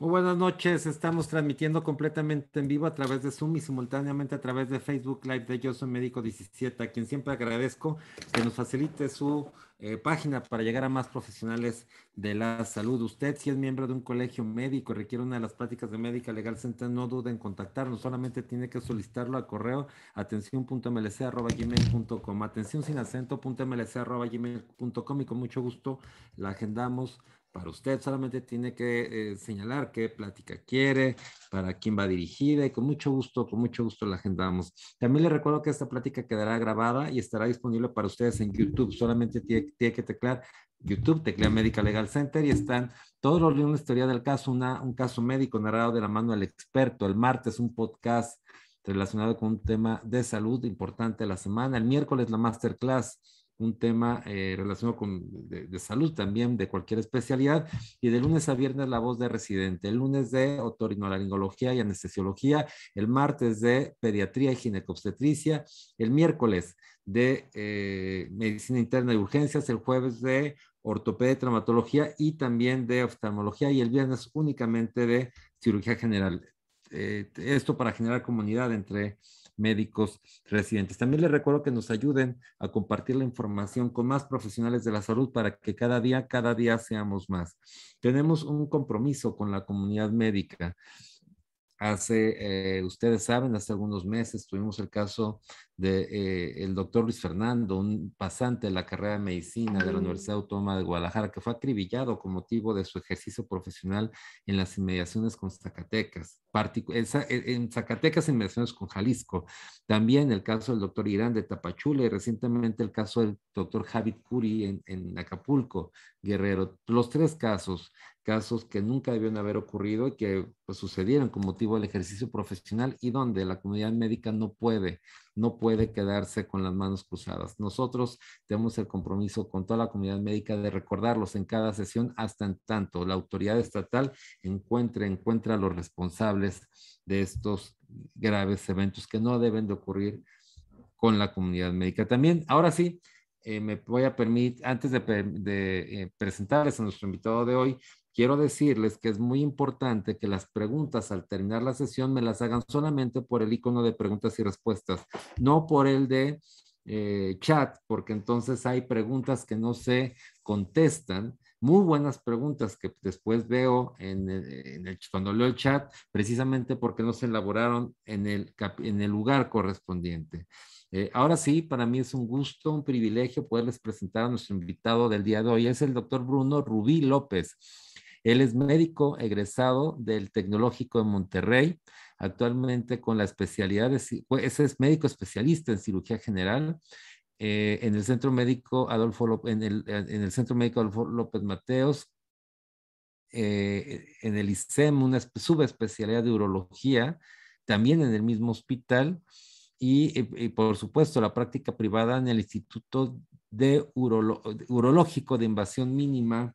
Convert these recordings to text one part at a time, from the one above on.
Muy buenas noches, estamos transmitiendo completamente en vivo a través de Zoom y simultáneamente a través de Facebook Live de Yo Soy Médico 17, a quien siempre agradezco que nos facilite su página para llegar a más profesionales de la salud. Usted, si es miembro de un colegio médico y requiere una de las prácticas de Médica Legal Center, no dude en contactarnos, solamente tiene que solicitarlo al correo atención.mlc@gmail.com, atención sin acento.mlc@gmail.com y con mucho gusto la agendamos para usted. Solamente tiene que señalar qué plática quiere, para quién va dirigida y con mucho gusto la agendamos. También le recuerdo que esta plática quedará grabada y estará disponible para ustedes en YouTube. Solamente tiene que teclear YouTube, teclea Medical Legal Center y están todos los lunes teoría del caso, un caso médico narrado de la mano del experto. El martes un podcast relacionado con un tema de salud importante de la semana. El miércoles la masterclass, un tema relacionado de salud también, de cualquier especialidad, y de lunes a viernes la voz de residente, el lunes de otorrinolaringología y anestesiología, el martes de pediatría y ginecobstetricia, el miércoles de medicina interna y urgencias, el jueves de ortopedia y traumatología y también de oftalmología y el viernes únicamente de cirugía general. Esto para generar comunidad entre médicos residentes. También les recuerdo que nos ayuden a compartir la información con más profesionales de la salud para que cada día seamos más. Tenemos un compromiso con la comunidad médica. Ustedes saben, hace algunos meses tuvimos el caso de el doctor Luis Fernando, un pasante de la carrera de medicina de la Universidad Autónoma de Guadalajara, que fue acribillado con motivo de su ejercicio profesional en las inmediaciones con Zacatecas, en Zacatecas, inmediaciones con Jalisco. También el caso del doctor Irán de Tapachula y recientemente el caso del doctor Javid Curi en Acapulco, Guerrero. Los tres casos que nunca debieron haber ocurrido y que pues, sucedieron con motivo del ejercicio profesional y donde la comunidad médica no puede quedarse con las manos cruzadas. Nosotros tenemos el compromiso con toda la comunidad médica de recordarlos en cada sesión hasta en tanto la autoridad estatal encuentra a los responsables de estos graves eventos que no deben de ocurrir con la comunidad médica. También, ahora sí, me voy a permitir, antes de presentarles a nuestro invitado de hoy, quiero decirles que es muy importante que las preguntas al terminar la sesión me las hagan solamente por el icono de preguntas y respuestas, no por el de chat, porque entonces hay preguntas que no se contestan. Muy buenas preguntas que después veo cuando leo el chat, precisamente porque no se elaboraron en el lugar correspondiente. Ahora sí, para mí es un gusto, un privilegio poderles presentar a nuestro invitado del día de hoy. Es el doctor Bruno Rubí López. Él es médico egresado del Tecnológico de Monterrey, actualmente con la especialidad es médico especialista en cirugía general en el Centro Médico en el Centro Médico Adolfo López Mateos, en el ISEM, una subespecialidad de urología, también en el mismo hospital, y por supuesto la práctica privada en el Instituto Urológico de Invasión Mínima,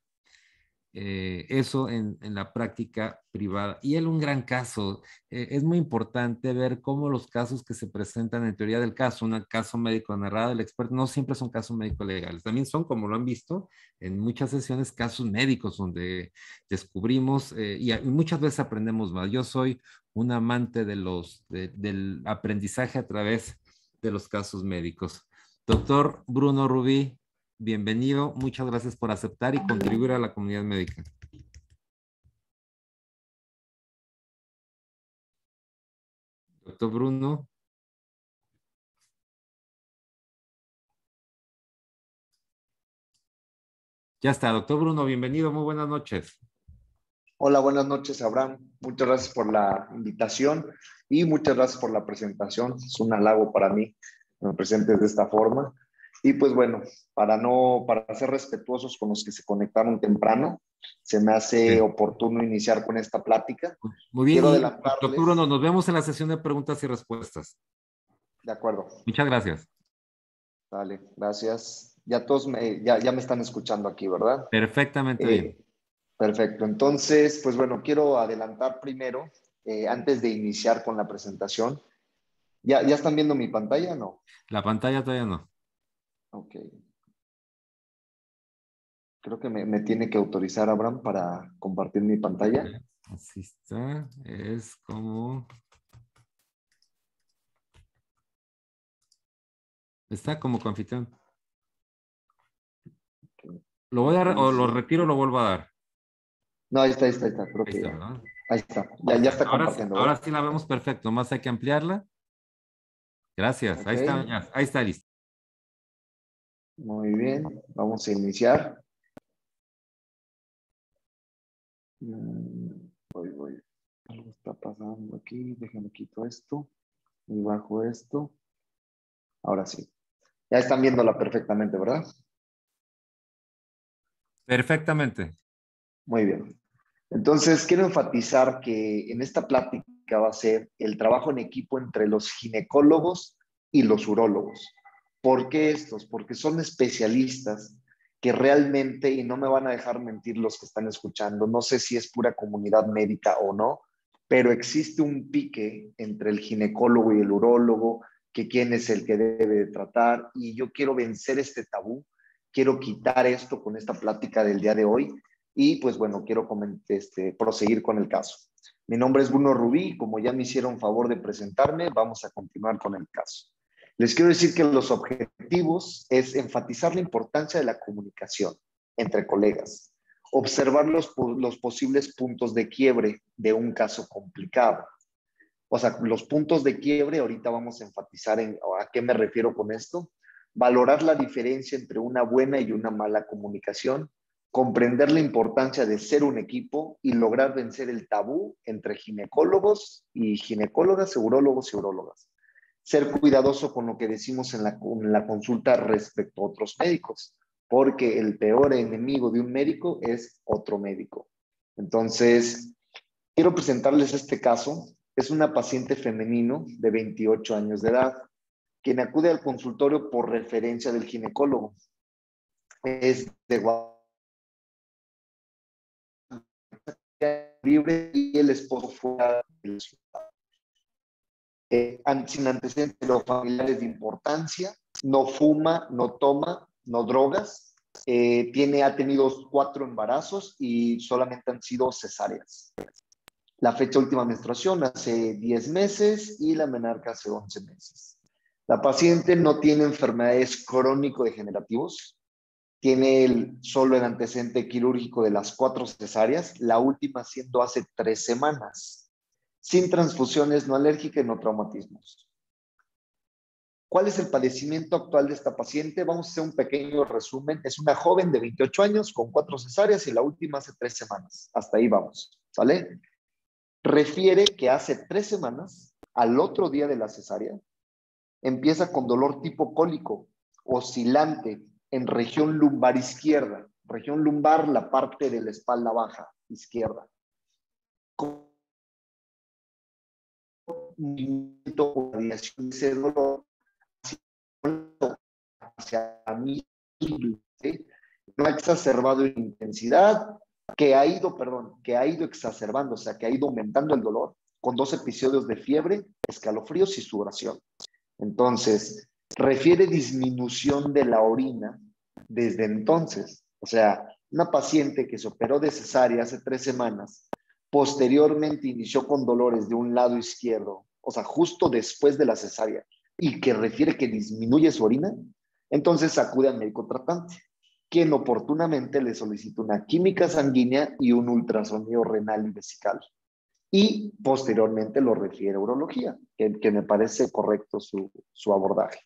eso en la práctica privada. Y él un gran caso. Es muy importante ver cómo los casos que se presentan en teoría del caso, un caso médico narrado del experto, no siempre son casos médicos legales. También son, como lo han visto, en muchas sesiones casos médicos donde descubrimos y muchas veces aprendemos más. Yo soy un amante del aprendizaje a través de los casos médicos. Doctor Bruno Rubí, bienvenido, muchas gracias por aceptar y contribuir a la comunidad médica. Doctor Bruno. Ya está, doctor Bruno, bienvenido, muy buenas noches. Hola, buenas noches, Abraham. Muchas gracias por la invitación y muchas gracias por la presentación. Es un halago para mí que me presentes de esta forma. Y pues bueno, para ser respetuosos con los que se conectaron temprano, se me hace Sí. oportuno iniciar con esta plática. Muy bien, Quiero y doctor Bruno, adelantarles. nos vemos en la sesión de preguntas y respuestas. De acuerdo. Muchas gracias. Vale, gracias. Ya todos ya me están escuchando aquí, ¿verdad? Perfectamente bien. Eh, Perfecto. Entonces, pues bueno, quiero adelantar primero, antes de iniciar con la presentación. ¿Ya están viendo mi pantalla o no? La pantalla todavía no. Ok. Creo que me tiene que autorizar Abraham para compartir mi pantalla. Así está. Es como... Está como confitrón. ¿Lo voy a o lo retiro o lo vuelvo a dar? No, ahí está, creo Ahí que está, ya. ¿verdad? Ahí está, Ahí ya está. está compartiendo, Ahora ¿verdad? sí la vemos perfecto. Más hay que ampliarla. Gracias. Ok, Ahí está, ya. Ahí está listo. muy bien, vamos a iniciar. Voy. Algo está pasando aquí, déjenme quito esto y bajo esto. Ahora sí. Ya están viéndola perfectamente, ¿verdad? Perfectamente. Muy bien. Entonces, quiero enfatizar que en esta plática va a ser el trabajo en equipo entre los ginecólogos y los urólogos. ¿Por qué estos? Porque son especialistas que realmente, y no me van a dejar mentir los que están escuchando, no sé si es pura comunidad médica o no, pero existe un pique entre el ginecólogo y el urólogo, que quién es el que debe de tratar, y yo quiero vencer este tabú, quiero quitar esto con esta plática del día de hoy, y pues bueno, quiero proseguir con el caso. Mi nombre es Bruno Rubí, como ya me hicieron favor de presentarme, vamos a continuar con el caso. Les quiero decir que los objetivos es enfatizar la importancia de la comunicación entre colegas, observar los posibles puntos de quiebre de un caso complicado. O sea, los puntos de quiebre, ahorita vamos a enfatizar en a qué me refiero con esto. Valorar la diferencia entre una buena y una mala comunicación, comprender la importancia de ser un equipo y lograr vencer el tabú entre ginecólogos y ginecólogas, urólogos y urólogas. Ser cuidadoso con lo que decimos en la consulta respecto a otros médicos, porque el peor enemigo de un médico es otro médico. Entonces, quiero presentarles este caso. Es una paciente femenino de 28 años de edad, quien acude al consultorio por referencia del ginecólogo. Es de Guadalajara libre y el esposo fuera de la ciudad. Sin antecedentes o familiares de importancia, no fuma, no toma, no drogas, ha tenido 4 embarazos y solamente han sido cesáreas. La fecha última menstruación hace 10 meses y la menarca hace 11 meses. La paciente no tiene enfermedades crónico-degenerativos, tiene solo el antecedente quirúrgico de las 4 cesáreas, la última siendo hace 3 semanas, sin transfusiones, no alérgicas y no traumatismos. ¿Cuál es el padecimiento actual de esta paciente? Vamos a hacer un pequeño resumen. Es una joven de 28 años con 4 cesáreas y la última hace 3 semanas. Hasta ahí vamos, ¿sale? Refiere que hace 3 semanas, al otro día de la cesárea, empieza con dolor tipo cólico, oscilante, en región lumbar izquierda. Región lumbar, la parte de la espalda baja, izquierda. Con movimiento o radiación de ese dolor hacia mí, ¿sí? No ha exacerbado en intensidad, que ha ido exacerbando, o sea, que ha ido aumentando el dolor con 2 episodios de fiebre, escalofríos y sudoración. Entonces, refiere disminución de la orina desde entonces. O sea, una paciente que se operó de cesárea hace 3 semanas, posteriormente inició con dolores de un lado izquierdo, o sea, justo después de la cesárea, y que refiere que disminuye su orina, entonces acude al médico tratante, quien oportunamente le solicita una química sanguínea y un ultrasonido renal y vesical. Y posteriormente lo refiere a urología, que me parece correcto su abordaje.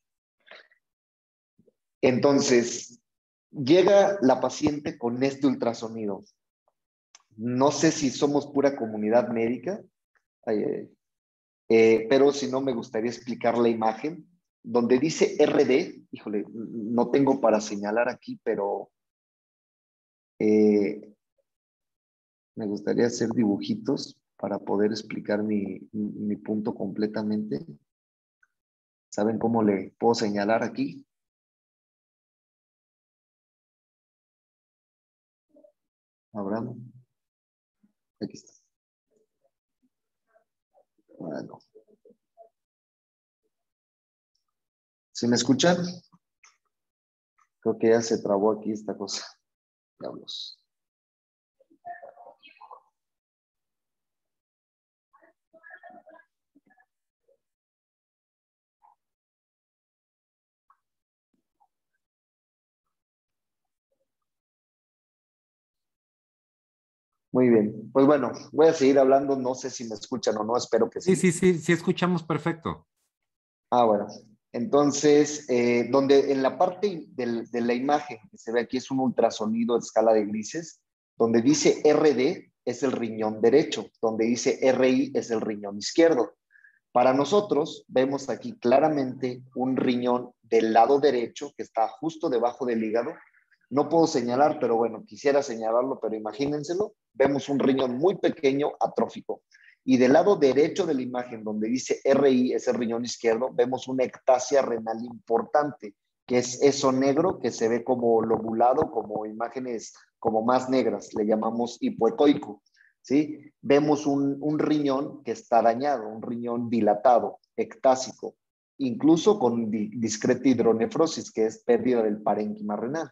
Entonces, llega la paciente con este ultrasonido. No sé si somos pura comunidad médica, pero si no me gustaría explicar la imagen, donde dice RD, híjole, no tengo para señalar aquí, pero me gustaría hacer dibujitos para poder explicar mi punto completamente. ¿Saben cómo le puedo señalar aquí? Abraham, aquí está. Bueno, ¿sí me escuchan? Creo que ya se trabó aquí esta cosa. Diablos. Muy bien. Pues bueno, voy a seguir hablando. No sé si me escuchan o no, espero que Sí, sí. sí, sí, sí escuchamos perfecto. Ah, bueno. Entonces, donde en la parte de la imagen que se ve aquí es un ultrasonido de escala de grises, donde dice RD es el riñón derecho, donde dice RI es el riñón izquierdo. Para nosotros, vemos aquí claramente un riñón del lado derecho que está justo debajo del hígado. No puedo señalar, pero bueno, quisiera señalarlo, pero imagínenselo. Vemos un riñón muy pequeño, atrófico. Y del lado derecho de la imagen, donde dice RI, es el riñón izquierdo, vemos una ectasia renal importante, que es eso negro que se ve como lobulado, como imágenes como más negras, le llamamos hipoecoico. ¿Sí? Vemos un riñón que está dañado, un riñón dilatado, ectásico, incluso con discreta hidronefrosis, que es pérdida del parénquima renal.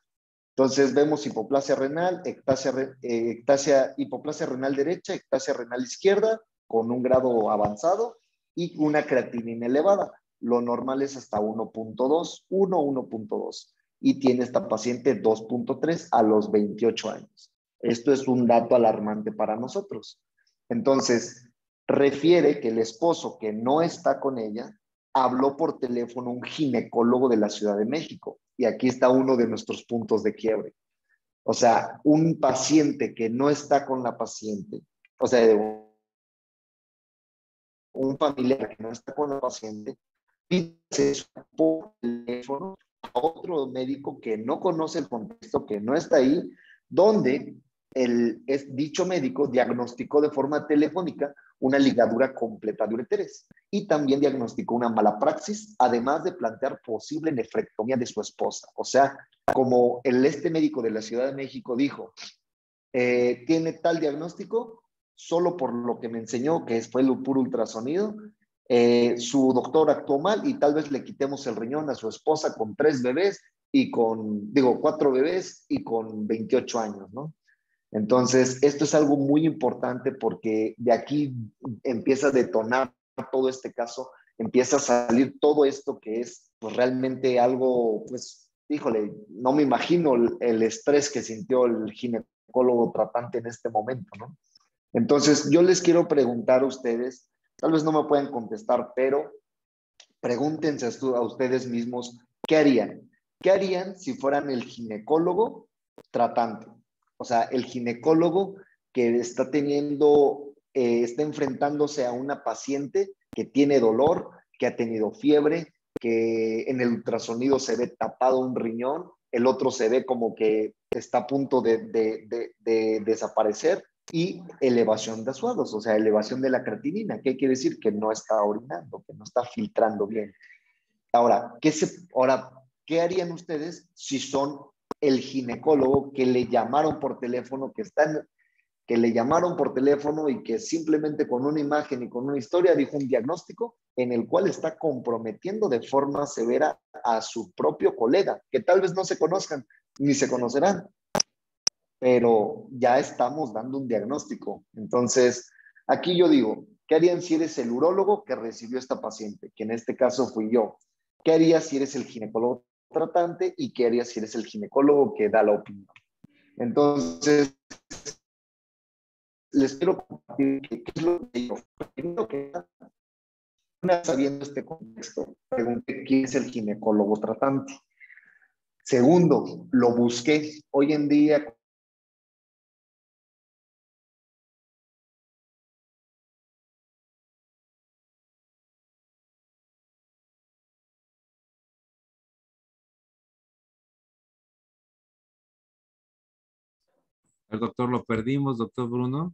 Entonces vemos hipoplasia renal, hipoplasia renal derecha, ectasia renal izquierda, con un grado avanzado y una creatinina elevada. Lo normal es hasta 1.2, 1.2. Y tiene esta paciente 2.3 a los 28 años. Esto es un dato alarmante para nosotros. Entonces, refiere que el esposo que no está con ella habló por teléfono un ginecólogo de la Ciudad de México. Y aquí está uno de nuestros puntos de quiebre. O sea, un paciente que no está con la paciente, o sea, un familiar que no está con la paciente, pide acceso por teléfono a otro médico que no conoce el contexto, que no está ahí, donde dicho médico diagnosticó de forma telefónica una ligadura completa de ureteres y también diagnosticó una mala praxis, además de plantear posible nefrectomía de su esposa. O sea, como este médico de la Ciudad de México dijo, tiene tal diagnóstico, solo por lo que me enseñó, que fue el puro ultrasonido, su doctor actuó mal y tal vez le quitemos el riñón a su esposa con 3 bebés y con, digo, 4 bebés y con 28 años, ¿no? Entonces, esto es algo muy importante porque de aquí empieza a detonar todo este caso, empieza a salir todo esto que es pues realmente algo, pues, híjole, no me imagino el estrés que sintió el ginecólogo tratante en este momento, ¿no? Entonces, yo les quiero preguntar a ustedes, tal vez no me pueden contestar, pero pregúntense a ustedes mismos, ¿qué harían? ¿Qué harían si fueran el ginecólogo tratante? O sea, el ginecólogo que está está enfrentándose a una paciente que tiene dolor, que ha tenido fiebre, que en el ultrasonido se ve tapado un riñón, el otro se ve como que está a punto de desaparecer y elevación de azuados, o sea, elevación de la creatinina. ¿Qué quiere decir? Que no está orinando, que no está filtrando bien. Ahora, ¿qué harían ustedes si son el ginecólogo que le llamaron por teléfono, que le llamaron por teléfono y que simplemente con una imagen y con una historia dijo un diagnóstico en el cual está comprometiendo de forma severa a su propio colega, que tal vez no se conozcan ni se conocerán, pero ya estamos dando un diagnóstico? Entonces, aquí yo digo, ¿qué harían si eres el urólogo que recibió esta paciente? Que en este caso fui yo. ¿Qué harías si eres el ginecólogo tratante y qué harías si eres el ginecólogo que da la opinión? Entonces, les quiero compartir qué es lo que yo. Primero que nada, sabiendo este contexto, pregunté quién es el ginecólogo tratante. Segundo, lo busqué. Hoy en día, El doctor lo perdimos, doctor Bruno.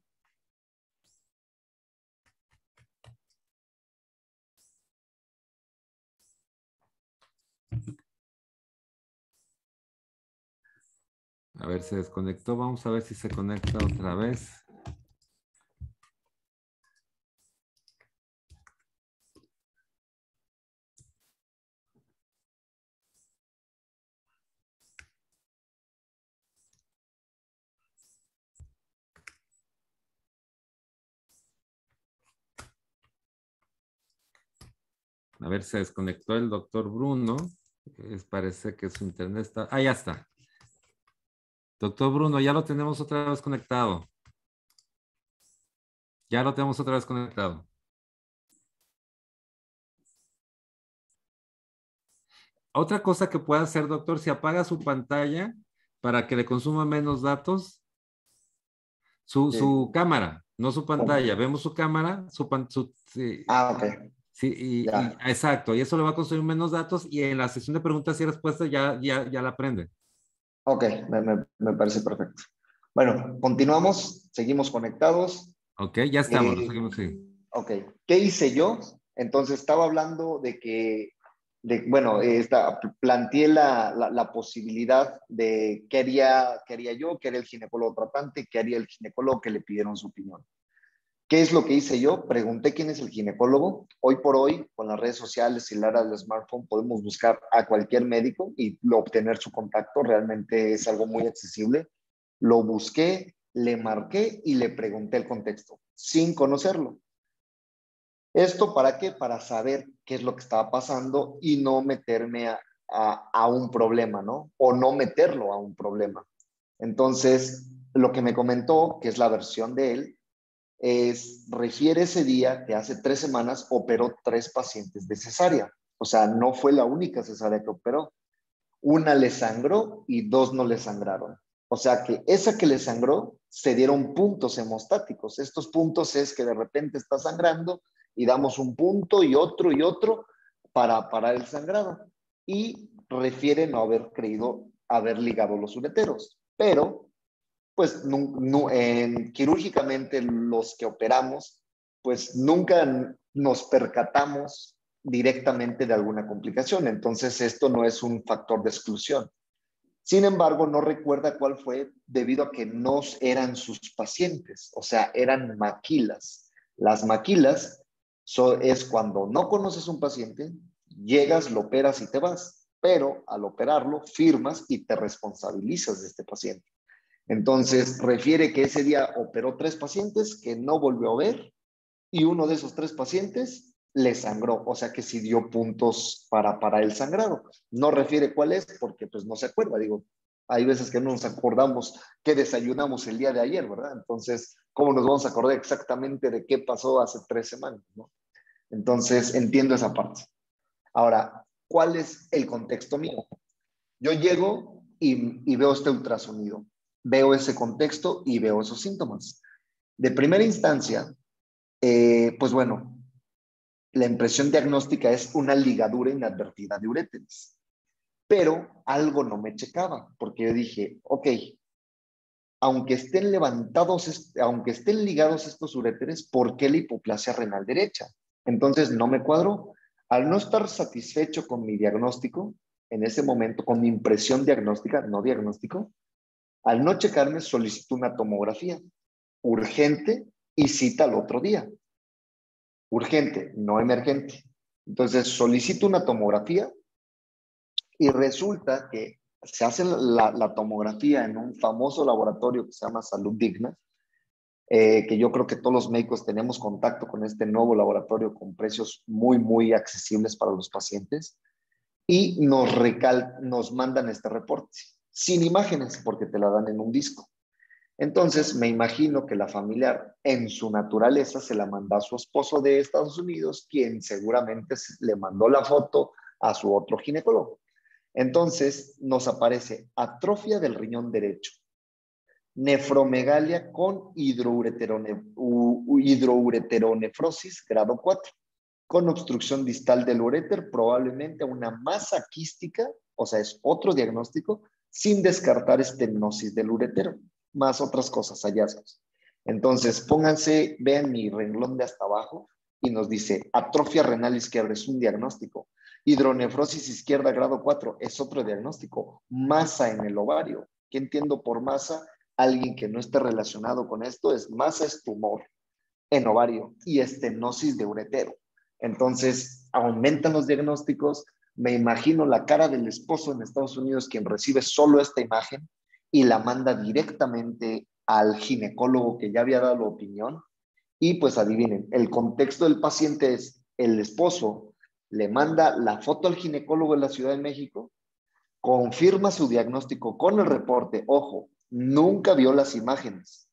A ver, se desconectó. Vamos a ver si se conecta otra vez. A ver, se desconectó el doctor Bruno. Parece que su internet está... Ah, ya está. Doctor Bruno, ya lo tenemos otra vez conectado. Ya lo tenemos otra vez conectado. Otra cosa que puede hacer, doctor, si apaga su pantalla para que le consuma menos datos, su Sí. cámara, no su pantalla. Vemos su cámara, sí, Ah, ok, sí, ya. exacto, y eso le va a consumir menos datos y en la sesión de preguntas y respuestas ya la aprende. Ok, me parece perfecto. Bueno, continuamos, seguimos conectados. Ok, ya estamos, lo Eh, seguimos, sí. ok, ¿qué hice yo? Entonces estaba hablando de que, bueno, planteé la posibilidad de qué haría yo, qué haría el ginecólogo tratante, qué haría el ginecólogo que le pidieron su opinión. ¿Qué es lo que hice yo? Pregunté quién es el ginecólogo. Hoy por hoy, con las redes sociales y la era del smartphone, podemos buscar a cualquier médico y obtener su contacto. Realmente es algo muy accesible. Lo busqué, le marqué y le pregunté el contexto, sin conocerlo. ¿Esto para qué? Para saber qué es lo que estaba pasando y no meterme a un problema, ¿no? O no meterlo a un problema. Entonces, lo que me comentó, que es la versión de él, refiere ese día que hace 3 semanas operó 3 pacientes de cesárea. O sea, no fue la única cesárea que operó. Una le sangró y 2 no le sangraron. O sea que esa que le sangró se dieron puntos hemostáticos. Estos puntos es que de repente está sangrando y damos un punto y otro para parar el sangrado. Y refiere no haber creído haber ligado los ureteros. Pero pues quirúrgicamente los que operamos, pues nunca nos percatamos directamente de alguna complicación. Entonces, esto no es un factor de exclusión. Sin embargo, no recuerda cuál fue debido a que no eran sus pacientes, o sea, eran maquilas. Las maquilas es cuando no conoces un paciente, llegas, lo operas y te vas, pero al operarlo firmas y te responsabilizas de este paciente. Entonces, refiere que ese día operó 3 pacientes que no volvió a ver y uno de esos 3 pacientes le sangró, o sea que sí dio puntos para el sangrado. No refiere cuál es porque pues no se acuerda, digo, hay veces que no nos acordamos qué desayunamos el día de ayer, ¿verdad? Entonces, ¿cómo nos vamos a acordar exactamente de qué pasó hace 3 semanas, ¿no? Entonces, entiendo esa parte. Ahora, ¿cuál es el contexto mío? Yo llego y veo este ultrasonido, veo ese contexto y veo esos síntomas. De primera instancia, pues bueno, la impresión diagnóstica es una ligadura inadvertida de uréteres, pero algo no me checaba, porque yo dije, ok, aunque estén ligados estos uréteres, ¿por qué la hipoplasia renal derecha? Entonces no me cuadró. Al no estar satisfecho con mi diagnóstico, en ese momento, con mi impresión diagnóstica, no diagnóstico, al no checarme, solicito una tomografía urgente y cita al otro día. Urgente, no emergente. Entonces solicito una tomografía y resulta que se hace la tomografía en un famoso laboratorio que se llama Salud Digna, que yo creo que todos los médicos tenemos contacto con este nuevo laboratorio con precios muy, muy accesibles para los pacientes y nos mandan este reporte sin imágenes porque te la dan en un disco. Entonces, me imagino que la familiar, en su naturaleza, se la manda a su esposo de Estados Unidos, quien seguramente le mandó la foto a su otro ginecólogo. Entonces, nos aparece atrofia del riñón derecho, nefromegalia con hidroureteronefrosis grado 4, con obstrucción distal del uréter, probablemente una masa quística, o sea, es otro diagnóstico, sin descartar estenosis del uretero, más otras cosas, hallazgos. Entonces, pónganse, vean mi renglón de hasta abajo y nos dice atrofia renal izquierda, es un diagnóstico. Hidronefrosis izquierda grado 4 es otro diagnóstico. Masa en el ovario. ¿Qué entiendo por masa? Alguien que no esté relacionado con esto es masa, es tumor en ovario y estenosis de uretero. Entonces, aumentan los diagnósticos. Me imagino la cara del esposo en Estados Unidos, quien recibe solo esta imagen y la manda directamente al ginecólogo que ya había dado opinión. Y pues adivinen, el contexto del paciente es el esposo le manda la foto al ginecólogo de la Ciudad de México, confirma su diagnóstico con el reporte. Ojo, nunca vio las imágenes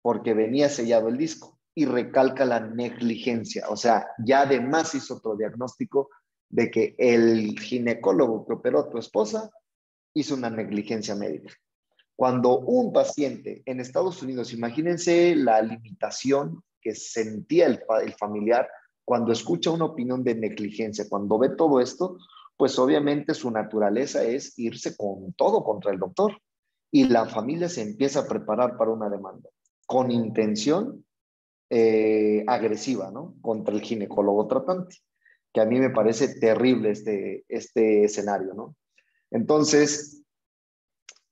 porque venía sellado el disco. y recalca la negligencia. O sea, ya además hizo otro diagnóstico de que el ginecólogo que operó a tu esposa hizo una negligencia médica. Cuando un paciente en Estados Unidos, imagínense la limitación que sentía el familiar cuando escucha una opinión de negligencia, cuando ve todo esto, pues obviamente su naturaleza es irse con todo contra el doctor. Y la familia se empieza a preparar para una demanda con intención agresiva, ¿no? Contra el ginecólogo tratante, que a mí me parece terrible este escenario, ¿no? Entonces,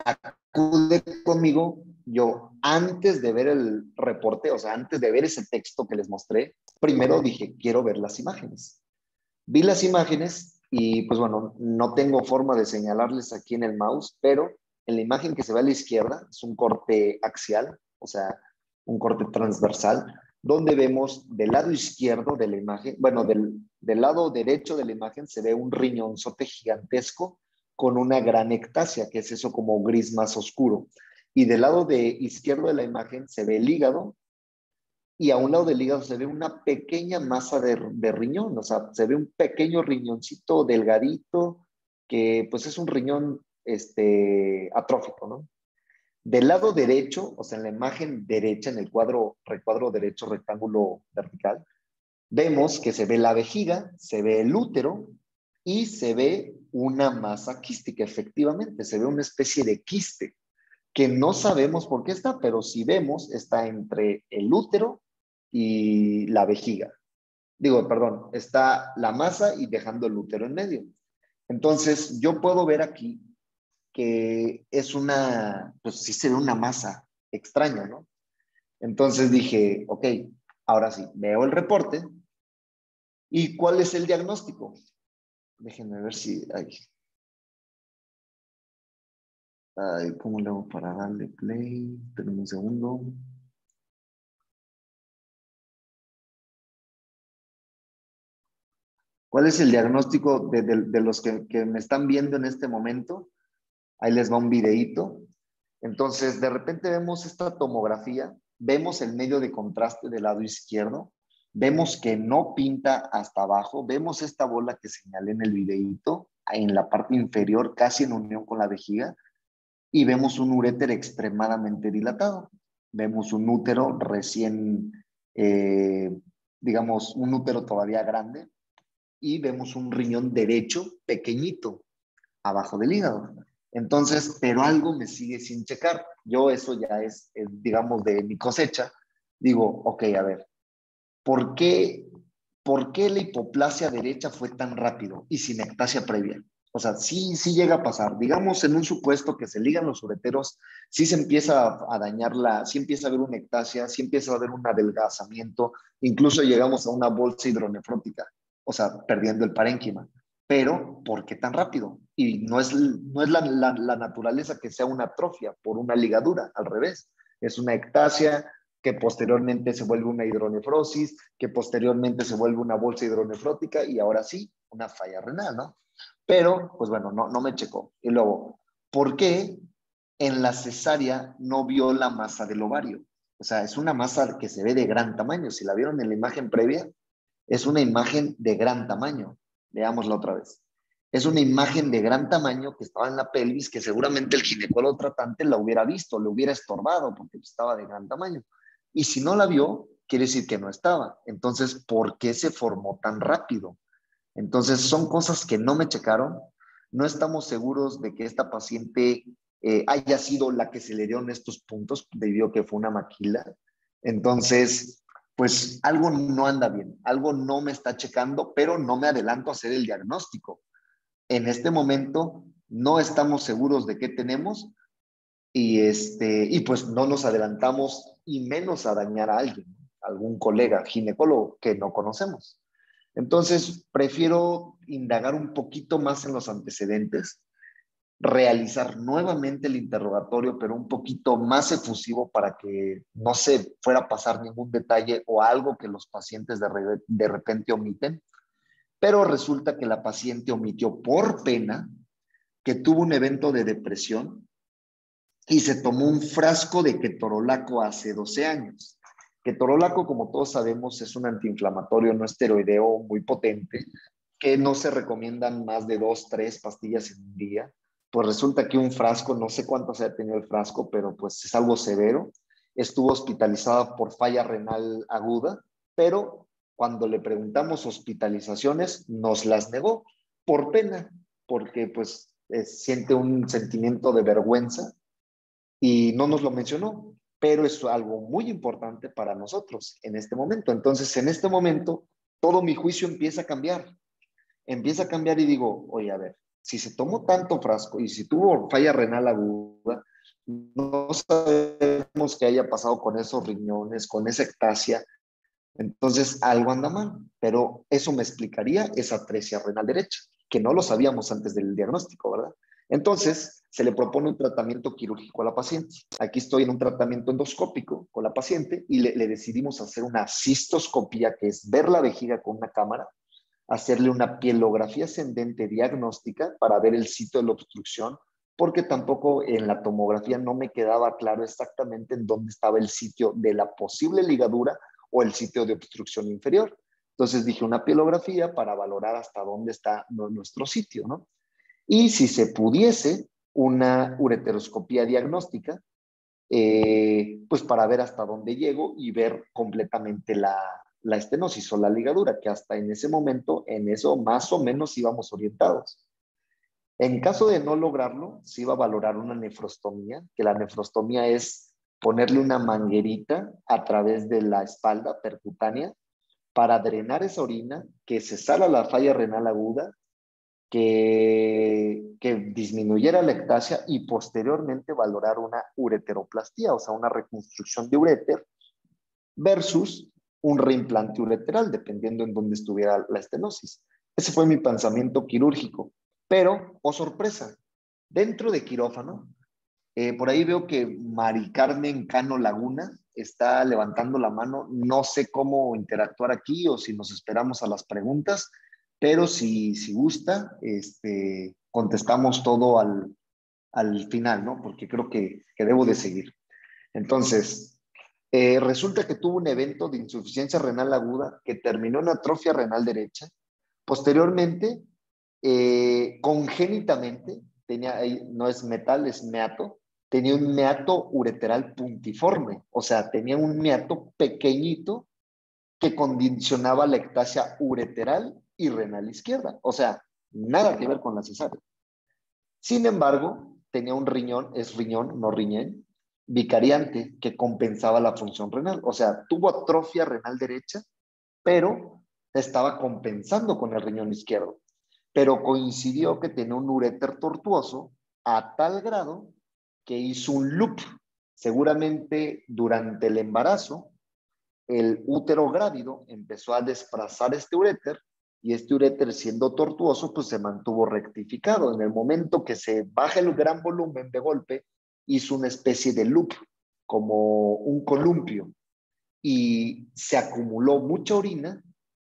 acude conmigo, yo antes de ver el reporte, o sea, antes de ver ese texto que les mostré, primero dije, quiero ver las imágenes. Vi las imágenes y pues bueno, no tengo forma de señalarles aquí en el mouse, pero en la imagen que se ve a la izquierda es un corte axial, o sea, un corte transversal, donde vemos del lado izquierdo de la imagen, bueno, del lado derecho de la imagen se ve un riñonzote gigantesco con una gran ectasia, que es eso como gris más oscuro. Y del lado izquierdo de la imagen se ve el hígado, y a un lado del hígado se ve una pequeña masa de riñón, o sea, se ve un pequeño riñoncito delgadito, que pues es un riñón atrófico, ¿no? Del lado derecho, o sea, en la imagen derecha, en el recuadro derecho rectángulo vertical, vemos que se ve la vejiga, se ve el útero y se ve una masa quística, efectivamente, se ve una especie de quiste que no sabemos por qué está, pero si vemos, está entre el útero y la vejiga. Digo, perdón, está la masa y dejando el útero en medio. Entonces, yo puedo ver aquí que es pues sí se ve una masa extraña, ¿no? Entonces dije, ok, ahora sí, veo el reporte. ¿Y cuál es el diagnóstico? Déjenme ver si hay. Ay, ¿cómo le hago para darle play? Esperen un segundo. ¿Cuál es el diagnóstico de los que me están viendo en este momento? Ahí les va un videíto. Entonces, de repente vemos esta tomografía, vemos el medio de contraste del lado izquierdo, vemos que no pinta hasta abajo, vemos esta bola que señalé en el videíto, en la parte inferior, casi en unión con la vejiga, y vemos un uréter extremadamente dilatado. Vemos un útero recién, digamos, un útero todavía grande, y vemos un riñón derecho pequeñito abajo del hígado. Entonces, pero algo me sigue sin checar. Yo eso ya es, digamos, de mi cosecha. Digo, ok, a ver, ¿por qué, ¿por qué la hipoplasia derecha fue tan rápido y sin ectasia previa? O sea, sí llega a pasar. Digamos, en un supuesto que se ligan los ureteros, sí se empieza a dañar sí empieza a haber una ectasia, sí empieza a haber un adelgazamiento, incluso llegamos a una bolsa hidronefrótica, o sea, perdiendo el parénquima. Pero, ¿por qué tan rápido? Y no es la naturaleza que sea una atrofia por una ligadura, al revés. Es una ectasia, que posteriormente se vuelve una hidronefrosis, que posteriormente se vuelve una bolsa hidronefrótica y ahora sí, una falla renal, ¿no? Pero, pues bueno, no me checó. Y luego, ¿por qué en la cesárea no vio la masa del ovario? O sea, es una masa que se ve de gran tamaño. Si la vieron en la imagen previa, es una imagen de gran tamaño. Veámosla otra vez. Es una imagen de gran tamaño que estaba en la pelvis, que seguramente el ginecólogo tratante la hubiera visto, le hubiera estorbado porque estaba de gran tamaño. Y si no la vio, quiere decir que no estaba. Entonces, ¿por qué se formó tan rápido? Entonces, son cosas que no me checaron. No estamos seguros de que esta paciente haya sido la que se le dio en estos puntos, debido a que fue una maquila. Entonces, pues algo no anda bien, algo no me está checando, pero no me adelanto a hacer el diagnóstico. En este momento no estamos seguros de qué tenemos y pues no nos adelantamos y menos a dañar a alguien, algún colega ginecólogo que no conocemos. Entonces, prefiero indagar un poquito más en los antecedentes, realizar nuevamente el interrogatorio, pero un poquito más efusivo para que no se fuera a pasar ningún detalle o algo que los pacientes de repente omiten. Pero resulta que la paciente omitió por pena que tuvo un evento de depresión y se tomó un frasco de ketorolaco hace 12 años. Ketorolaco, como todos sabemos, es un antiinflamatorio no esteroideo muy potente, que no se recomiendan más de 2, 3 pastillas en un día. Pues resulta que un frasco, no sé cuántos haya tenido el frasco, pero pues es algo severo. Estuvo hospitalizada por falla renal aguda, pero cuando le preguntamos hospitalizaciones, nos las negó por pena, porque pues siente un sentimiento de vergüenza y no nos lo mencionó, pero es algo muy importante para nosotros en este momento. Entonces, en este momento, todo mi juicio empieza a cambiar y digo, oye, a ver, si se tomó tanto frasco y si tuvo falla renal aguda, no sabemos qué haya pasado con esos riñones, con esa ectasia, entonces algo anda mal, pero eso me explicaría esa atresia renal derecha, que no lo sabíamos antes del diagnóstico, ¿verdad? Entonces se le propone un tratamiento quirúrgico a la paciente. Aquí estoy en un tratamiento endoscópico con la paciente y le decidimos hacer una cistoscopía, que es ver la vejiga con una cámara, hacerle una pielografía ascendente diagnóstica para ver el sitio de la obstrucción, porque tampoco en la tomografía no me quedaba claro exactamente en dónde estaba el sitio de la posible ligadura o el sitio de obstrucción inferior. Entonces dije una pielografía para valorar hasta dónde está nuestro sitio, ¿no? Y si se pudiese, una ureteroscopía diagnóstica, pues para ver hasta dónde llego y ver completamente la estenosis o la ligadura, que hasta en ese momento, en eso más o menos íbamos orientados. En caso de no lograrlo, se iba a valorar una nefrostomía, que la nefrostomía es ponerle una manguerita a través de la espalda percutánea para drenar esa orina, que cesara la falla renal aguda, que disminuyera la ectasia y posteriormente valorar una ureteroplastía, o sea, una reconstrucción de uréter versus un reimplante ureteral, dependiendo en dónde estuviera la estenosis. Ese fue mi pensamiento quirúrgico. Pero, oh sorpresa, dentro de quirófano, por ahí veo que Mari Carmen Cano Laguna está levantando la mano. No sé cómo interactuar aquí o si nos esperamos a las preguntas, pero si gusta, contestamos todo al final, ¿no? Porque creo que debo de seguir. Entonces, resulta que tuvo un evento de insuficiencia renal aguda que terminó en atrofia renal derecha. Posteriormente, congénitamente, tenía, no es metal, es meato, tenía un meato ureteral puntiforme, o sea, tenía un meato pequeñito que condicionaba la ectasia ureteral y renal izquierda, o sea, nada que ver con la cesárea. Sin embargo, tenía un riñón, es riñón, no riñón, vicariante, que compensaba la función renal, o sea, tuvo atrofia renal derecha, pero estaba compensando con el riñón izquierdo. Pero coincidió que tenía un uréter tortuoso a tal grado que hizo un loop. Seguramente durante el embarazo, el útero grávido empezó a desplazar este uréter y este uréter, siendo tortuoso, pues se mantuvo rectificado. En el momento que se baja el gran volumen de golpe, hizo una especie de loop, como un columpio, y se acumuló mucha orina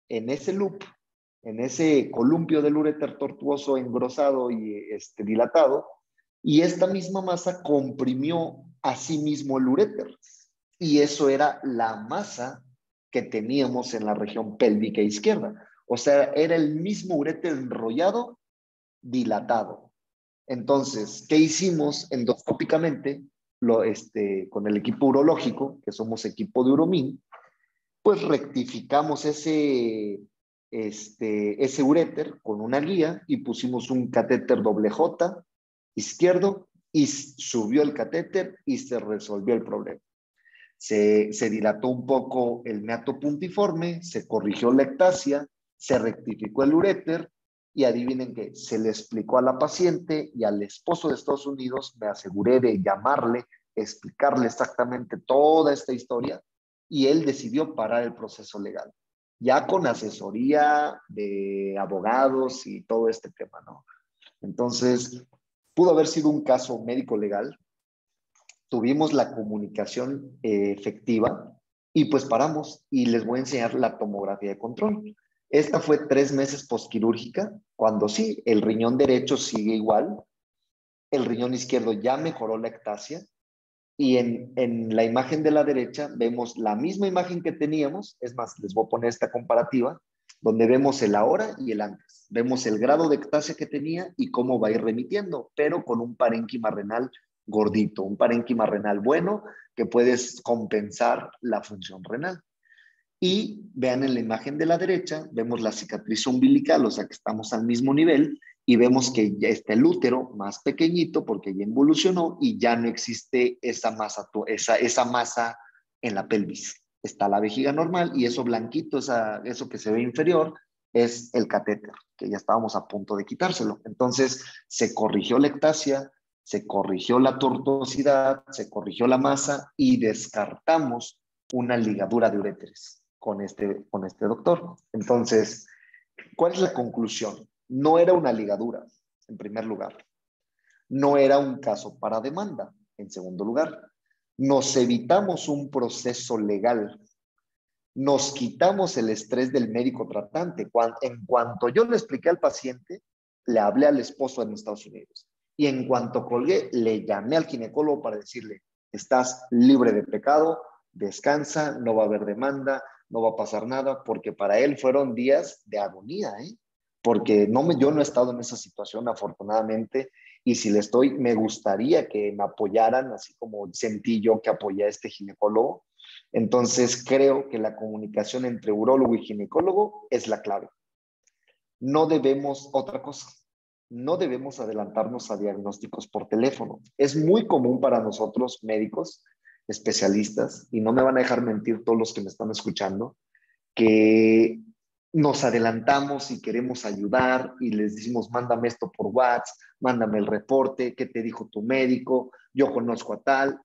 en ese loop, en ese columpio del uréter tortuoso engrosado y dilatado, y esta misma masa comprimió a sí mismo el uréter. Y eso era la masa que teníamos en la región pélvica izquierda. O sea, era el mismo uréter enrollado, dilatado. Entonces, ¿qué hicimos endoscópicamente? Con el equipo urológico, que somos equipo de Uromín, pues rectificamos ese uréter con una guía y pusimos un catéter doble J izquierdo y subió el catéter y se resolvió el problema. Se dilató un poco el meato puntiforme, se corrigió la ectasia, se rectificó el uréter y adivinen qué, se le explicó a la paciente y al esposo de Estados Unidos, me aseguré de llamarle, explicarle exactamente toda esta historia y él decidió parar el proceso legal, ya con asesoría de abogados y todo este tema, ¿no? Entonces, pudo haber sido un caso médico legal, tuvimos la comunicación efectiva y pues paramos y les voy a enseñar la tomografía de control. Esta fue 3 meses posquirúrgica, cuando sí, el riñón derecho sigue igual, el riñón izquierdo ya mejoró la ectasia, Y en la imagen de la derecha vemos la misma imagen que teníamos, es más, les voy a poner esta comparativa, donde vemos el ahora y el antes. Vemos el grado de ectasia que tenía y cómo va a ir remitiendo, pero con un parénquima renal gordito, un parénquima renal bueno que puedes compensar la función renal. Y vean en la imagen de la derecha, vemos la cicatriz umbilical, o sea que estamos al mismo nivel, y vemos que ya está el útero más pequeñito porque ya involucionó y ya no existe esa masa en la pelvis. Está la vejiga normal y eso blanquito, eso que se ve inferior, es el catéter, que ya estábamos a punto de quitárselo. Entonces se corrigió la ectasia, se corrigió la tortuosidad, se corrigió la masa y descartamos una ligadura de uréteres con este doctor. Entonces, ¿cuál es la conclusión? No era una ligadura, en primer lugar. No era un caso para demanda, en segundo lugar. Nos evitamos un proceso legal. Nos quitamos el estrés del médico tratante. En cuanto yo le expliqué al paciente, le hablé al esposo en Estados Unidos. Y en cuanto colgué, le llamé al ginecólogo para decirle, estás libre de pecado, descansa, no va a haber demanda, no va a pasar nada, porque para él fueron días de agonía, ¿eh? Porque yo no he estado en esa situación, afortunadamente, y si le estoy, me gustaría que me apoyaran, así como sentí yo que apoyé a este ginecólogo. Entonces, creo que la comunicación entre urólogo y ginecólogo es la clave. No debemos, otra cosa, no debemos adelantarnos a diagnósticos por teléfono. Es muy común para nosotros, médicos, especialistas, y no me van a dejar mentir todos los que me están escuchando, que nos adelantamos y queremos ayudar y les decimos, mándame esto por WhatsApp, mándame el reporte, ¿qué te dijo tu médico? Yo conozco a tal.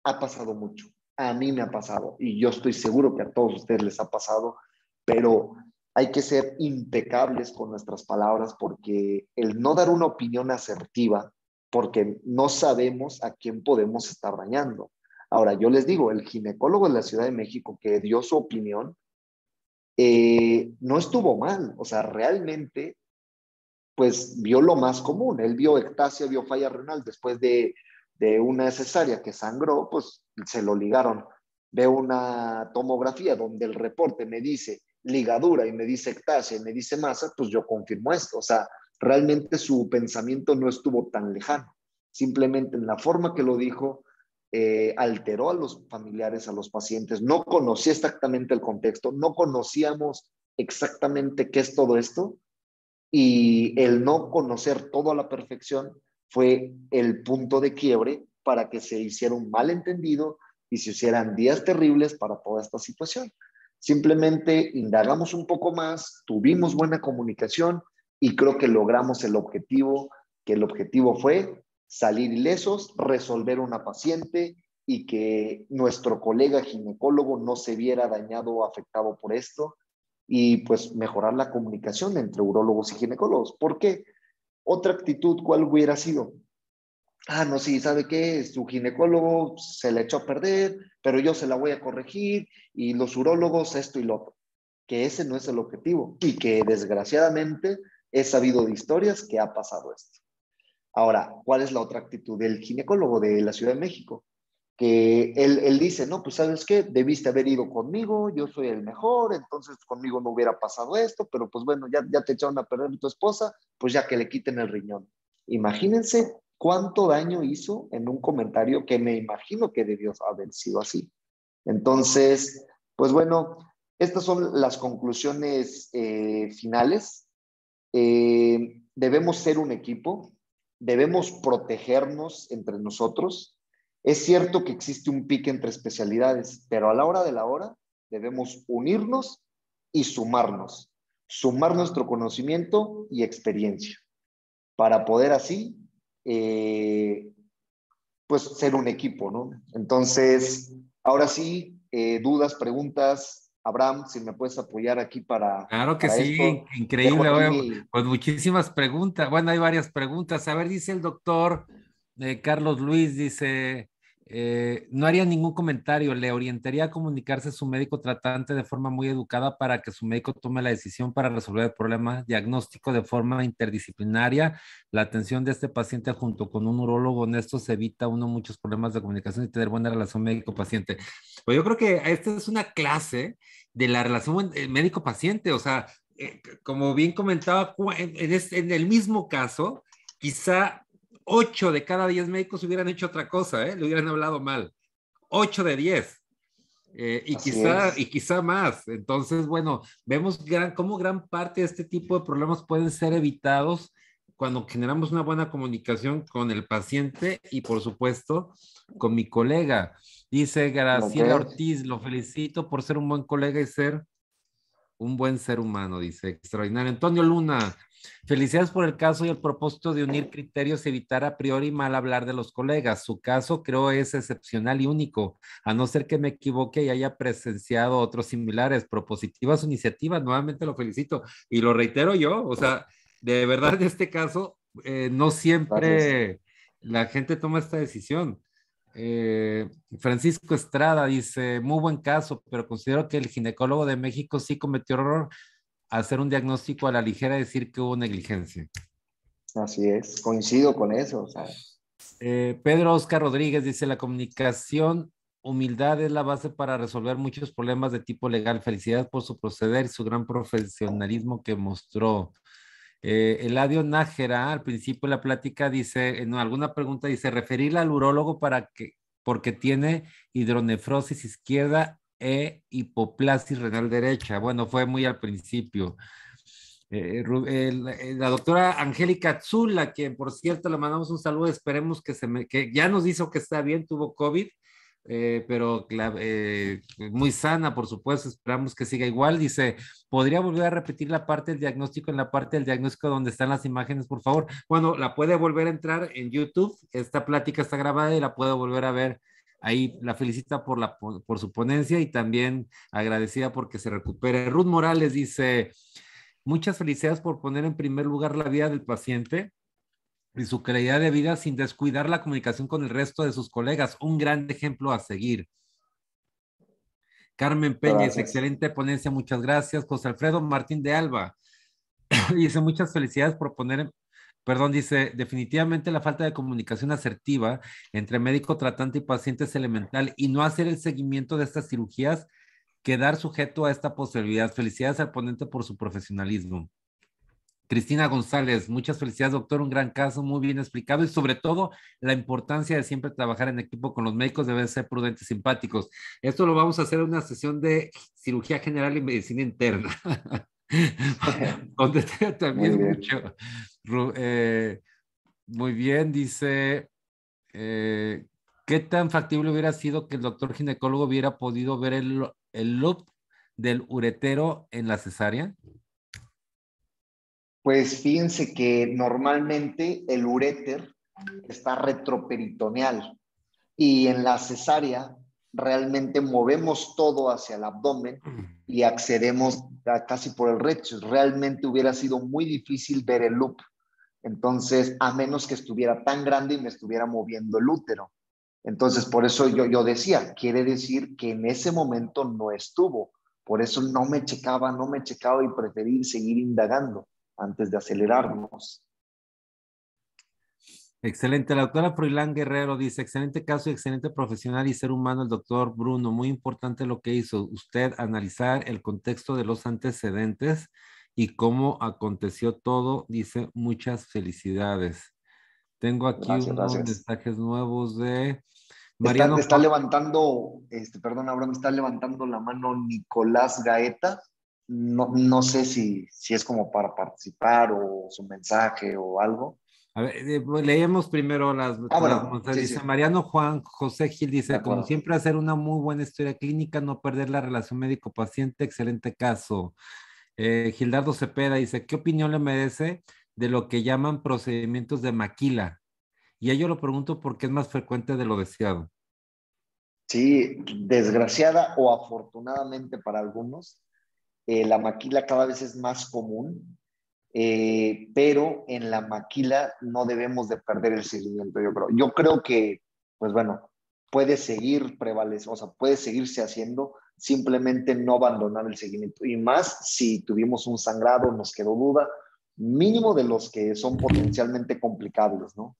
Ha pasado mucho. A mí me ha pasado y yo estoy seguro que a todos ustedes les ha pasado, pero hay que ser impecables con nuestras palabras porque el no dar una opinión asertiva, porque no sabemos a quién podemos estar dañando. Ahora, yo les digo, el ginecólogo de la Ciudad de México que dio su opinión, no estuvo mal, o sea, realmente, pues vio lo más común, él vio ectasia, vio falla renal después de una cesárea que sangró, pues se lo ligaron. Veo una tomografía donde el reporte me dice ligadura y me dice ectasia y me dice masa, pues yo confirmo esto. O sea, realmente su pensamiento no estuvo tan lejano. Simplemente en la forma que lo dijo, alteró a los familiares, a los pacientes. No conocía exactamente el contexto, no conocíamos exactamente qué es todo esto y el no conocer todo a la perfección fue el punto de quiebre para que se hiciera un malentendido y se hicieran días terribles para toda esta situación. Simplemente indagamos un poco más, tuvimos buena comunicación y creo que logramos el objetivo, que el objetivo fue salir ilesos, resolver una paciente y que nuestro colega ginecólogo no se viera dañado o afectado por esto y pues mejorar la comunicación entre urólogos y ginecólogos. ¿Por qué? Otra actitud, ¿cuál hubiera sido? Ah, no, sí, ¿sabe qué? Su ginecólogo se le echó a perder, pero yo se la voy a corregir y los urólogos esto y lo otro. Que ese no es el objetivo y que desgraciadamente he sabido de historias que ha pasado esto. Ahora, ¿cuál es la otra actitud del ginecólogo de la Ciudad de México? Que él dice, no, pues ¿sabes qué? Debiste haber ido conmigo, yo soy el mejor, entonces conmigo no hubiera pasado esto, pero pues bueno, ya te echaron a perder tu esposa, pues ya que le quiten el riñón. Imagínense cuánto daño hizo en un comentario que me imagino que debió haber sido así. Entonces, pues bueno, estas son las conclusiones finales. Debemos ser un equipo, debemos protegernos entre nosotros. Es cierto que existe un pique entre especialidades, pero a la hora de la hora debemos unirnos y sumar nuestro conocimiento y experiencia para poder así, pues, ser un equipo, ¿no? Entonces, ahora sí, dudas, preguntas, Abraham, si me puedes apoyar aquí Claro que para sí, esto, dejo increíble. aquí Oye, mi... pues muchísimas preguntas. Bueno, hay varias preguntas. A ver, dice el doctor Carlos Luis, dice, no haría ningún comentario, le orientaría a comunicarse a su médico tratante de forma muy educada para que su médico tome la decisión para resolver el problema, diagnóstico de forma interdisciplinaria, la atención de este paciente junto con un urólogo honesto se evita uno muchos problemas de comunicación y tener buena relación médico-paciente. Pues yo creo que esta es una clase de la relación médico-paciente, o sea, como bien comentaba, en el mismo caso, quizá 8 de cada 10 médicos hubieran hecho otra cosa, ¿eh? Le hubieran hablado mal. 8 de 10. Así es. Y quizá más. Entonces, bueno, vemos cómo gran parte de este tipo de problemas pueden ser evitados cuando generamos una buena comunicación con el paciente y, por supuesto, con mi colega. Dice Ok. Graciela Ortiz, lo felicito por ser un buen colega y ser un buen ser humano, dice, extraordinario. Antonio Luna, felicidades por el caso y el propósito de unir criterios y evitar a priori mal hablar de los colegas. Su caso creo es excepcional y único, a no ser que me equivoque y haya presenciado otros similares. Propositiva su iniciativa, nuevamente lo felicito y lo reitero yo, o sea, de verdad en este caso, no Gracias. siempre la gente toma esta decisión. Francisco Estrada dice, muy buen caso, pero considero que el ginecólogo de México sí cometió error al hacer un diagnóstico a la ligera y decir que hubo negligencia. Así es. Coincido con eso. O sea, Pedro Oscar Rodríguez dice, la comunicación, humildad es la base para resolver muchos problemas de tipo legal. Felicidades por su proceder y su gran profesionalismo que mostró. Eladio Nájera, al principio de la plática, dice, en alguna pregunta dice, referirla al urólogo porque tiene hidronefrosis izquierda e hipoplasia renal derecha. Bueno, fue muy al principio. La doctora Angélica Zula, quien por cierto le mandamos un saludo, esperemos que ya nos hizo que está bien, tuvo COVID, pero muy sana, por supuesto, esperamos que siga igual. Dice, ¿podría volver a repetir la parte del diagnóstico en la parte del diagnóstico donde están las imágenes, por favor? Bueno, la puede volver a entrar en YouTube, esta plática está grabada y la puede volver a ver. Ahí la felicita por su ponencia y también agradecida porque se recupere. Ruth Morales dice, muchas felicidades por poner en primer lugar la vida del paciente y su calidad de vida sin descuidar la comunicación con el resto de sus colegas. Un gran ejemplo a seguir. Carmen Peña dice, gracias. excelente ponencia, muchas gracias. José Alfredo Martín de Alba dice, muchas felicidades por poner, perdón, dice, definitivamente la falta de comunicación asertiva entre médico tratante y paciente es elemental y no hacer el seguimiento de estas cirugías quedar sujeto a esta posibilidad. Felicidades al ponente por su profesionalismo. Cristina González, muchas felicidades, doctor, un gran caso, muy bien explicado y sobre todo la importancia de siempre trabajar en equipo con los médicos, deben ser prudentes, simpáticos. Esto lo vamos a hacer en una sesión de cirugía general y medicina interna, donde Muy también bien. mucho. Eh, muy bien, dice, eh, ¿qué tan factible hubiera sido que el doctor ginecólogo hubiera podido ver el loop del uretero en la cesárea? Pues fíjense que normalmente el uréter está retroperitoneal y en la cesárea realmente movemos todo hacia el abdomen y accedemos casi por el recto. Realmente hubiera sido muy difícil ver el loop. Entonces, a menos que estuviera tan grande y me estuviera moviendo el útero. Entonces, por eso yo decía, quiere decir que en ese momento no estuvo. Por eso no me checaba y preferí seguir indagando antes de acelerarnos. Excelente. La doctora Froilán Guerrero dice, excelente caso y excelente profesional y ser humano el doctor Bruno. Muy importante lo que hizo usted, analizar el contexto de los antecedentes y cómo aconteció todo. Dice, muchas felicidades. Tengo aquí Gracias, unos gracias. mensajes nuevos de Mariano Está Juan. levantando, perdón, Abraham, está levantando la mano Nicolás Gaeta. No sé si es como para participar o su mensaje o algo. A ver, pues, leemos primero Ah, las bueno, sí, dice sí, Mariano Juan José Gil de dice, como acuerdo. siempre, hacer una muy buena historia clínica, no perder la relación médico-paciente, excelente caso. Gildardo Cepeda dice, ¿qué opinión le merece de lo que llaman procedimientos de maquila? Y yo lo pregunto porque es más frecuente de lo deseado. Sí, desgraciada o afortunadamente para algunos, la maquila cada vez es más común, pero en la maquila no debemos de perder el seguimiento, yo creo. Yo creo que, pues bueno, puede seguir prevaleciendo, o sea, puede seguirse haciendo, simplemente no abandonar el seguimiento. Y más si tuvimos un sangrado, nos quedó duda, mínimo de los que son potencialmente complicables, ¿no?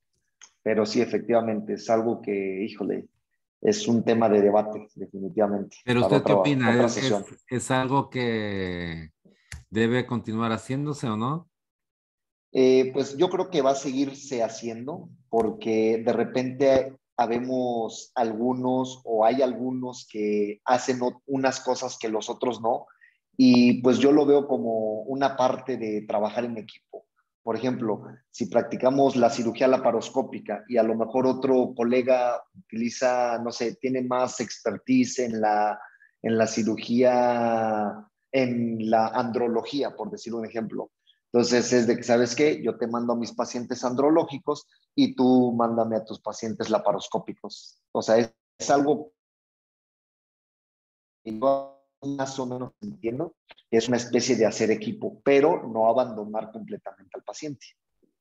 Pero sí, efectivamente, es algo que, híjole, es un tema de debate, definitivamente, Pero para ¿usted qué opina? otra sesión. Es algo que debe continuar haciéndose o no? Pues yo creo que va a seguirse haciendo porque de repente habemos algunos o hay algunos que hacen unas cosas que los otros no, y pues yo lo veo como una parte de trabajar en equipo. Por ejemplo, si practicamos la cirugía laparoscópica y a lo mejor otro colega utiliza, no sé, tiene más expertise en la cirugía, en la andrología, por decir un ejemplo. Entonces es de que, ¿sabes qué? Yo te mando a mis pacientes andrológicos y tú mándame a tus pacientes laparoscópicos. O sea, es algo que yo más o menos entiendo, que es una especie de hacer equipo, pero no abandonar completamente al paciente.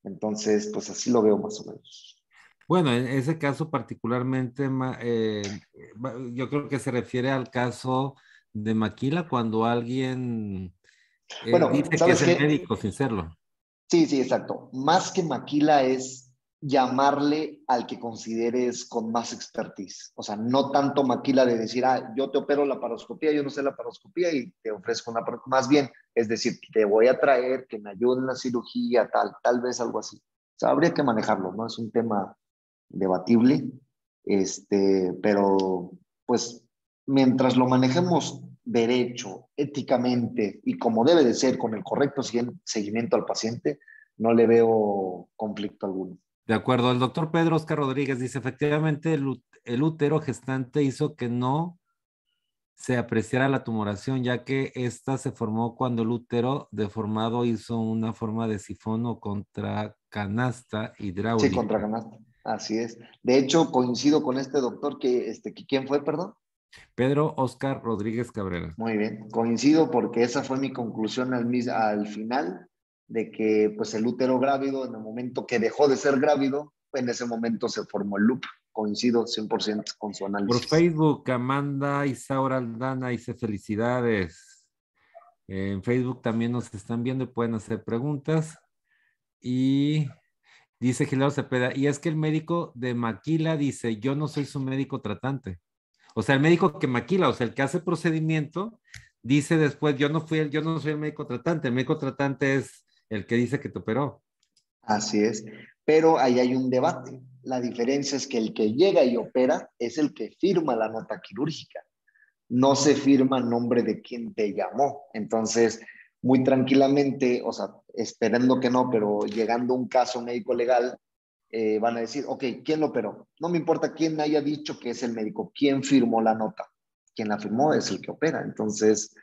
Entonces, pues así lo veo más o menos. Bueno, en ese caso particularmente, yo creo que se refiere al caso de Maquila cuando alguien Bueno, dice que es ¿sabes el qué? médico sin serlo. Sí, sí, exacto. Más que maquila es llamarle al que consideres con más expertise. O sea, no tanto maquila de decir, ah, yo te opero la paroscopía, yo no sé la paroscopía y te ofrezco una... Más bien, es decir, te voy a traer que me ayude en la cirugía, tal vez algo así. O sea, habría que manejarlo, ¿no? Es un tema debatible, pero pues mientras lo manejemos derecho, éticamente y como debe de ser, con el correcto seguimiento al paciente, no le veo conflicto alguno. De acuerdo, el doctor Pedro Oscar Rodríguez dice, efectivamente, el útero gestante hizo que no se apreciara la tumoración, ya que ésta se formó cuando el útero deformado hizo una forma de sifón o contracanasta Sí, contra hidráulica. canasta. Así es. De hecho, coincido con este doctor que ¿quién fue, perdón? Pedro Oscar Rodríguez Cabrera. Muy bien, coincido porque esa fue mi conclusión al final, de que pues el útero grávido, en el momento que dejó de ser grávido, en ese momento se formó el loop. Coincido 100% con su Por análisis. Facebook, Amanda Isaura Aldana dice felicidades. En Facebook también nos están viendo y pueden hacer preguntas. Y dice Gilberto Cepeda, y es que el médico de Maquila dice, yo no soy su médico tratante. O sea, el médico que maquila, o sea, el que hace procedimiento, dice después, yo no soy el médico tratante, el médico tratante es el que dice que te operó. Así es, pero ahí hay un debate. La diferencia es que el que llega y opera es el que firma la nota quirúrgica. No se firma a nombre de quien te llamó. Entonces, muy tranquilamente, o sea, esperando que no, pero llegando a un caso médico legal, van a decir, ok, ¿quién lo operó? No me importa quién haya dicho que es el médico, quién firmó la nota. Quien la firmó es el que opera. Entonces,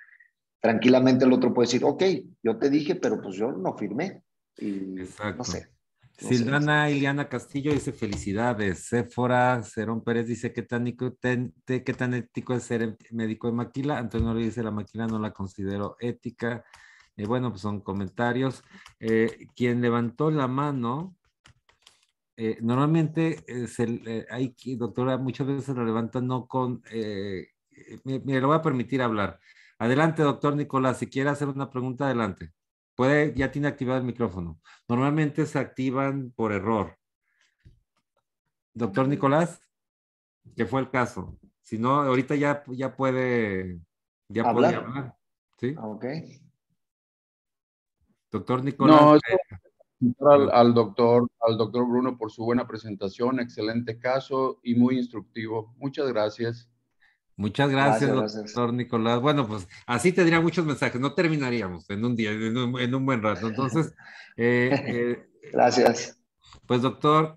tranquilamente el otro puede decir, ok, yo te dije, pero pues yo no firmé. Y no Exacto. sé, no sé. Sildana Iliana Castillo dice felicidades. Séfora Cerón Pérez dice qué tan ético es ser médico de maquila. Antonio le dice la maquila no la considero ética. Bueno, pues son comentarios. Quien levantó la mano, normalmente hay doctora, muchas veces la levantan no con, me lo voy a permitir hablar. Adelante, doctor Nicolás, si quiere hacer una pregunta, adelante. Puede, ya tiene activado el micrófono. Normalmente se activan por error. Doctor Nicolás, que fue el caso. Si no, ahorita ya puede ¿Hablar? hablar. ¿Sí? Ok. Doctor Nicolás, No, eso ah, al doctor Bruno por su buena presentación, excelente caso y muy instructivo. Muchas gracias. muchas gracias, Gracias, gracias. doctor Nicolás. Bueno, pues así tendría muchos mensajes. No terminaríamos en un día, en un buen rato. Entonces, eh, eh, Gracias. pues doctor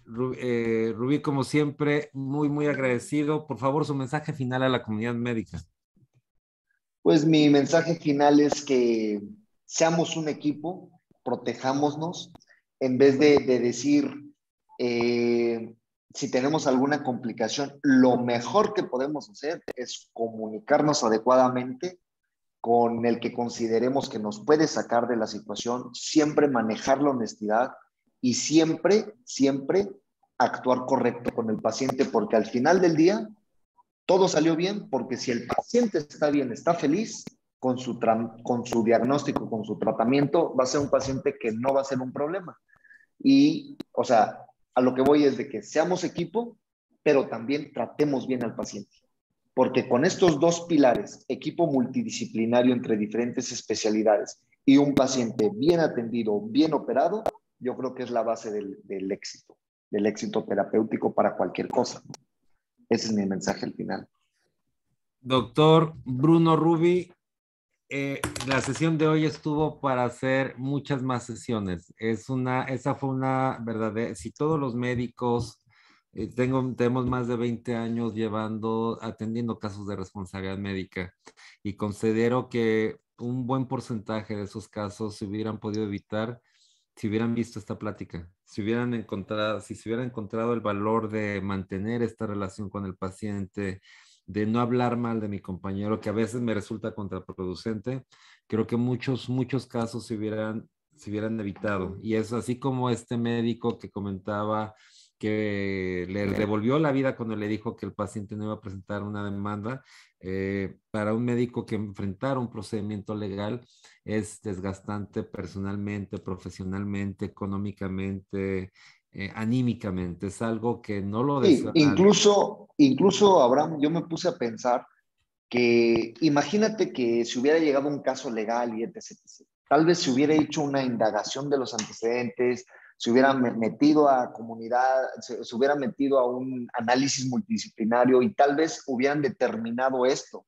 Rubí, como siempre, muy, muy agradecido. Por favor, su mensaje final a la comunidad médica. Pues mi mensaje final es que seamos un equipo, protejámonos, en vez de decir, eh, si tenemos alguna complicación, lo mejor que podemos hacer es comunicarnos adecuadamente con el que consideremos que nos puede sacar de la situación, siempre manejar la honestidad y siempre actuar correcto con el paciente, porque al final del día todo salió bien, porque si el paciente está bien, está feliz con su diagnóstico, con su tratamiento, va a ser un paciente que no va a ser un problema. Y, o sea, a lo que voy es de que seamos equipo, pero también tratemos bien al paciente. Porque con estos dos pilares, equipo multidisciplinario entre diferentes especialidades y un paciente bien atendido, bien operado, yo creo que es la base del éxito terapéutico para cualquier cosa, ¿no? Ese es mi mensaje al final. Doctor Bruno Rubi, la sesión de hoy estuvo para hacer muchas más sesiones. Esa fue una verdadera, si todos los médicos, tenemos más de 20 años atendiendo casos de responsabilidad médica y considero que un buen porcentaje de esos casos se hubieran podido evitar si hubieran visto esta plática, si se hubieran encontrado el valor de mantener esta relación con el paciente, de no hablar mal de mi compañero, que a veces me resulta contraproducente, creo que muchos casos se hubieran evitado. Y es así como este médico que comentaba que le devolvió la vida cuando le dijo que el paciente no iba a presentar una demanda. Para un médico que enfrentara un procedimiento legal es desgastante personalmente, profesionalmente, económicamente, anímicamente. Es algo que no lo Sí, desea nadie. incluso, Abraham, yo me puse a pensar que imagínate que si hubiera llegado un caso legal y etc, etc. Tal vez se hubiera hecho una indagación de los antecedentes, se hubiera metido a comunidad, se hubiera metido a un análisis multidisciplinario y tal vez hubieran determinado esto.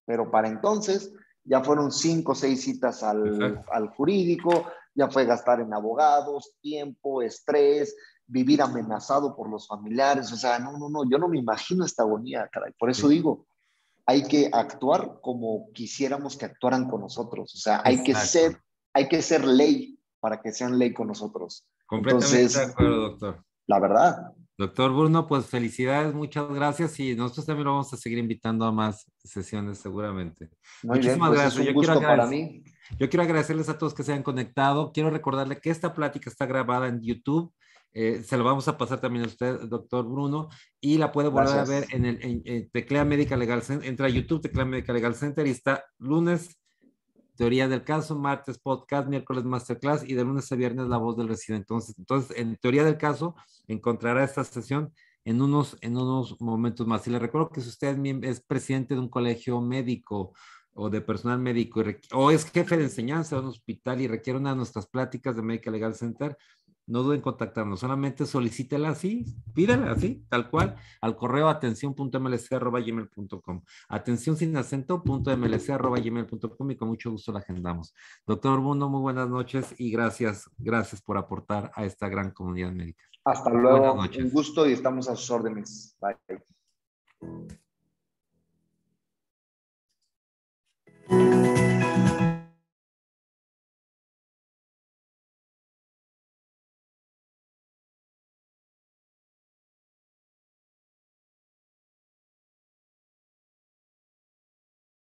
Pero para entonces ya fueron 5 o 6 citas al jurídico, ya fue gastar en abogados, tiempo, estrés, vivir amenazado por los familiares. O sea, no, yo no me imagino esta agonía, caray. Por eso Sí. digo, hay que actuar como quisiéramos que actuaran con nosotros. O sea, hay Exacto. que ser ley para que sean ley con nosotros. Completamente de Entonces, acuerdo, doctor. la verdad. Doctor Bruno, pues felicidades, muchas gracias y nosotros también lo vamos a seguir invitando a más sesiones seguramente. Muy bien, Muchísimas pues es gracias. un gusto para mí. Yo quiero agradecerles a todos que se han conectado. Quiero recordarle que esta plática está grabada en YouTube. Se lo vamos a pasar también a usted, doctor Bruno, y la puede volver a ver Gracias. en Teclea Médica Legal Center. Entra a YouTube, Teclea Médica Legal Center y está lunes teoría del caso, martes podcast, miércoles masterclass y de lunes a viernes la voz del residente. Entonces, en teoría del caso encontrará esta sesión en unos momentos más. Y le recuerdo que si usted es presidente de un colegio médico o de personal médico o es jefe de enseñanza de un hospital y requiere una de nuestras pláticas de Médica Legal Center, no duden en contactarnos, solamente solicítela así, pídela así, tal cual, al correo atención.mlc@gmail.com. Atención sin acento, .mlc@gmail.com y con mucho gusto la agendamos. Doctor Bruno, muy buenas noches y gracias por aportar a esta gran comunidad médica. Hasta Buenas luego, un noches. gusto y estamos a sus órdenes. Bye.